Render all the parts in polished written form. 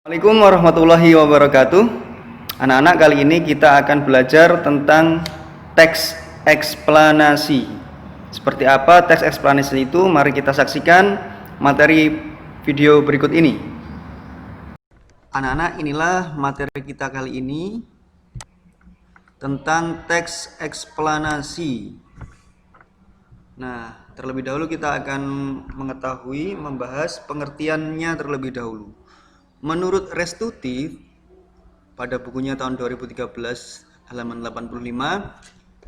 Assalamualaikum warahmatullahi wabarakatuh. Anak-anak, kali ini kita akan belajar tentang teks eksplanasi. Seperti apa teks eksplanasi itu? Mari kita saksikan materi video berikut ini. Anak-anak, inilah materi kita kali ini tentang teks eksplanasi. Nah, terlebih dahulu kita akan membahas pengertiannya terlebih dahulu. Menurut Restuti, pada bukunya tahun 2013 halaman 85,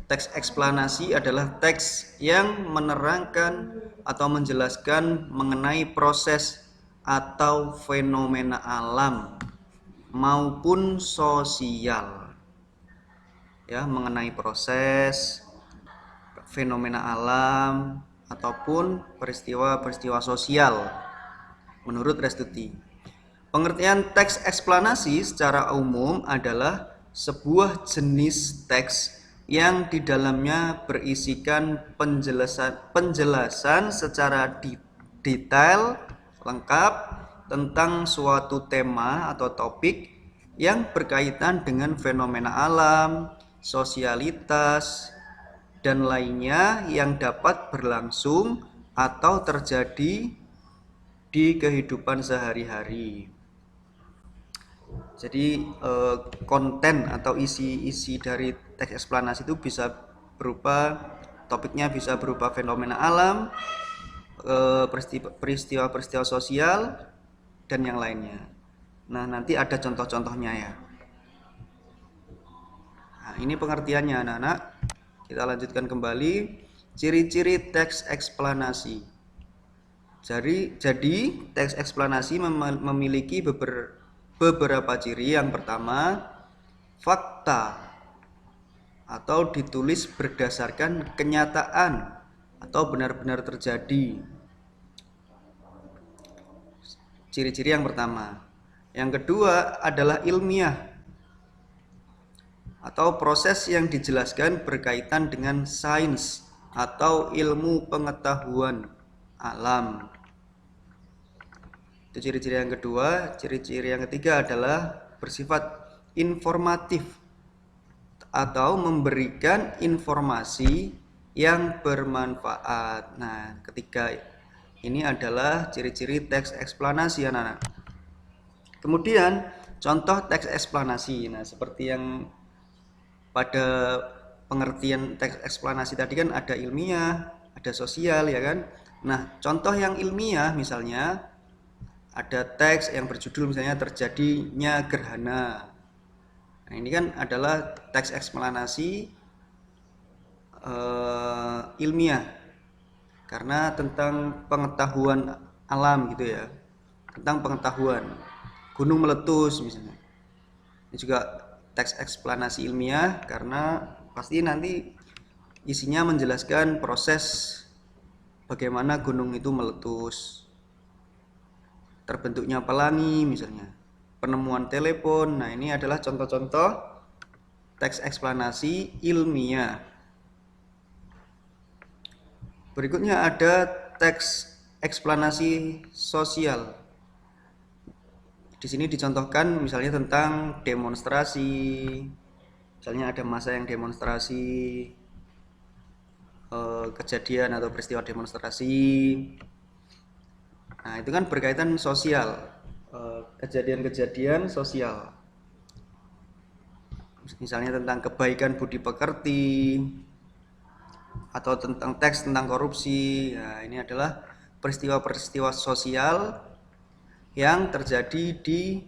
teks eksplanasi adalah teks yang menerangkan atau menjelaskan mengenai proses atau fenomena alam maupun sosial. Ya, mengenai proses, fenomena alam ataupun peristiwa-peristiwa sosial menurut Restuti. Pengertian teks eksplanasi secara umum adalah sebuah jenis teks yang di dalamnya berisikan penjelasan secara detail, lengkap tentang suatu tema atau topik yang berkaitan dengan fenomena alam, sosialitas, dan lainnya yang dapat berlangsung atau terjadi di kehidupan sehari-hari. Jadi konten atau isi dari teks eksplanasi itu bisa berupa, topiknya bisa berupa fenomena alam, peristiwa-peristiwa sosial, dan yang lainnya. Nah, nanti ada contoh-contohnya ya. Nah, ini pengertiannya anak-anak. Kita lanjutkan kembali. Ciri-ciri teks eksplanasi. Jadi teks eksplanasi memiliki beberapa ciri. Yang pertama, fakta atau ditulis berdasarkan kenyataan atau benar-benar terjadi. Ciri-ciri yang pertama. Yang kedua adalah ilmiah atau proses yang dijelaskan berkaitan dengan sains atau ilmu pengetahuan alam. Itu ciri-ciri yang kedua. Ciri-ciri yang ketiga adalah bersifat informatif atau memberikan informasi yang bermanfaat. Nah, ketiga ini adalah ciri-ciri teks eksplanasi anak-anak. Kemudian contoh teks eksplanasi. Nah, seperti yang pada pengertian teks eksplanasi tadi kan ada ilmiah, ada sosial ya kan. Nah, contoh yang ilmiah misalnya ada teks yang berjudul misalnya terjadinya gerhana. Nah, ini kan adalah teks eksplanasi ilmiah karena tentang pengetahuan alam gitu ya, tentang pengetahuan gunung meletus misalnya. Ini juga teks eksplanasi ilmiah karena pasti nanti isinya menjelaskan proses bagaimana gunung itu meletus, terbentuknya pelangi misalnya, penemuan telepon. Nah, ini adalah contoh-contoh teks eksplanasi ilmiah. Berikutnya ada teks eksplanasi sosial. Di sini dicontohkan misalnya tentang demonstrasi. Misalnya ada masa yang demonstrasi, kejadian atau peristiwa demonstrasi. Nah, itu kan berkaitan sosial, kejadian-kejadian sosial. Misalnya tentang kebaikan budi pekerti, atau tentang teks tentang korupsi. Nah, ini adalah peristiwa-peristiwa sosial yang terjadi di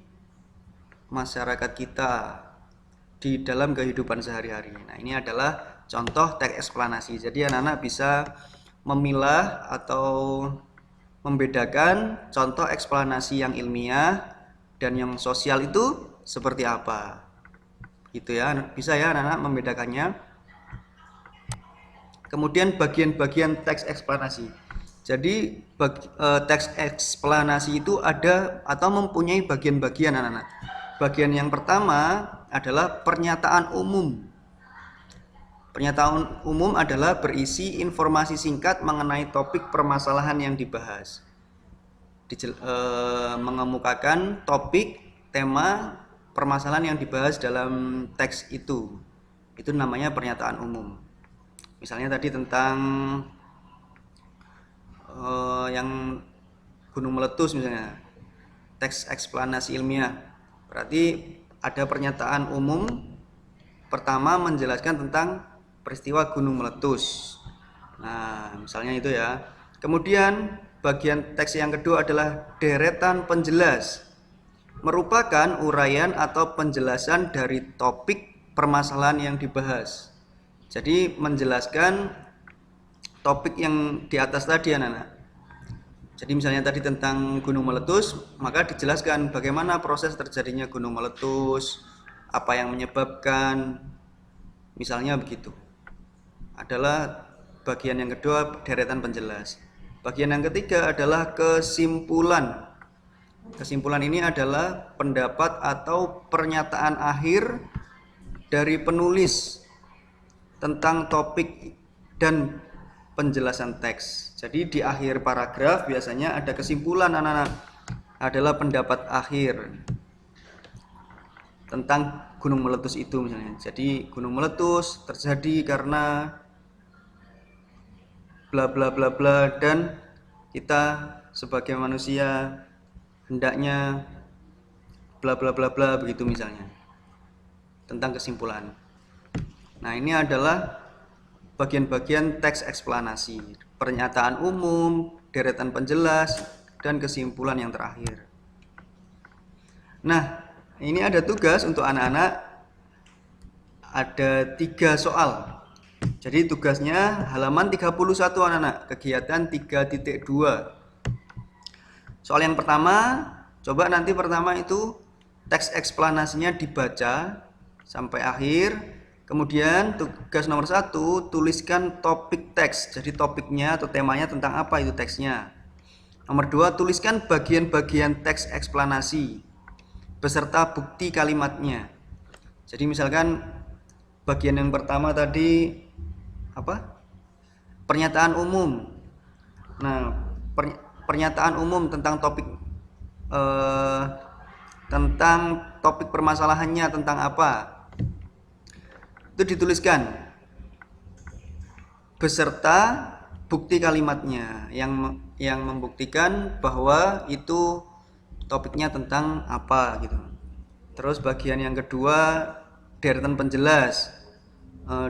masyarakat kita, di dalam kehidupan sehari-hari. Nah, ini adalah contoh teks eksplanasi. Jadi anak-anak bisa memilah atau membedakan contoh eksplanasi yang ilmiah dan yang sosial itu seperti apa. Gitu ya, bisa ya anak-anak membedakannya. Kemudian bagian-bagian teks eksplanasi. Jadi teks eksplanasi itu ada atau mempunyai bagian-bagian anak-anak. Bagian yang pertama adalah pernyataan umum. Pernyataan umum adalah berisi informasi singkat mengenai topik permasalahan yang dibahas. Mengemukakan topik tema permasalahan yang dibahas dalam teks itu. Itu namanya pernyataan umum. Misalnya tadi tentang yang gunung meletus misalnya, teks eksplanasi ilmiah. Berarti ada pernyataan umum pertama menjelaskan tentang peristiwa gunung meletus. Nah, misalnya itu ya. Kemudian bagian teks yang kedua adalah deretan penjelas, merupakan uraian atau penjelasan dari topik permasalahan yang dibahas. Jadi menjelaskan topik yang di atas tadi anak-anak. Jadi misalnya tadi tentang gunung meletus, maka dijelaskan bagaimana proses terjadinya gunung meletus, apa yang menyebabkan, misalnya begitu. Adalah bagian yang kedua, deretan penjelas. Bagian yang ketiga adalah kesimpulan. Kesimpulan ini adalah pendapat atau pernyataan akhir dari penulis tentang topik dan penjelasan teks. Jadi di akhir paragraf biasanya ada kesimpulan anak-anak, adalah pendapat akhir tentang gunung meletus itu misalnya. Jadi gunung meletus terjadi karena bla bla bla bla, dan kita sebagai manusia hendaknya bla bla bla bla, begitu misalnya, tentang kesimpulan. Nah, ini adalah bagian-bagian teks eksplanasi, pernyataan umum, deretan penjelas, dan kesimpulan yang terakhir. Nah, ini ada tugas untuk anak-anak, ada 3 soal. Jadi tugasnya halaman 31 anak-anak, kegiatan 3.2. Soal yang pertama, coba nanti pertama itu teks eksplanasinya dibaca sampai akhir. Kemudian tugas nomor 1, tuliskan topik teks. Jadi topiknya atau temanya tentang apa itu teksnya. Nomor 2, tuliskan bagian-bagian teks eksplanasi beserta bukti kalimatnya. Jadi misalkan bagian yang pertama tadi apa? Pernyataan umum. Nah, pernyataan umum tentang topik permasalahannya tentang apa? Itu dituliskan beserta bukti kalimatnya yang membuktikan bahwa itu topiknya tentang apa gitu. Terus bagian yang kedua, deretan penjelas,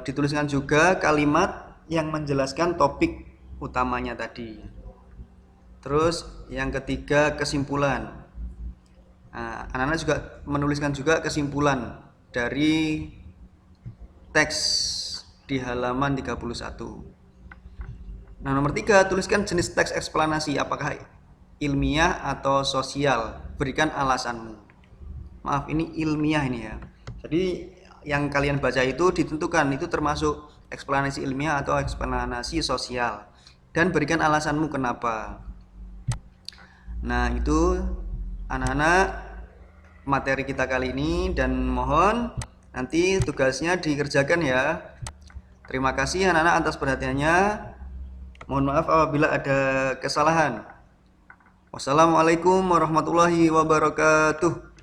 dituliskan juga kalimat yang menjelaskan topik utamanya tadi. Terus yang ketiga, kesimpulan. Nah, anak-anak juga menuliskan juga kesimpulan dari teks di halaman 31. Nah, nomor 3, tuliskan jenis teks eksplanasi, apakah ilmiah atau sosial. Berikan alasanmu. Maaf, ini ilmiah ini ya. Jadi yang kalian baca itu ditentukan itu termasuk eksplanasi ilmiah atau eksplanasi sosial, dan berikan alasanmu kenapa. Nah, itu anak-anak materi kita kali ini, dan mohon nanti tugasnya dikerjakan ya. Terima kasih anak-anak atas perhatiannya. Mohon maaf apabila ada kesalahan. Wassalamualaikum warahmatullahi wabarakatuh.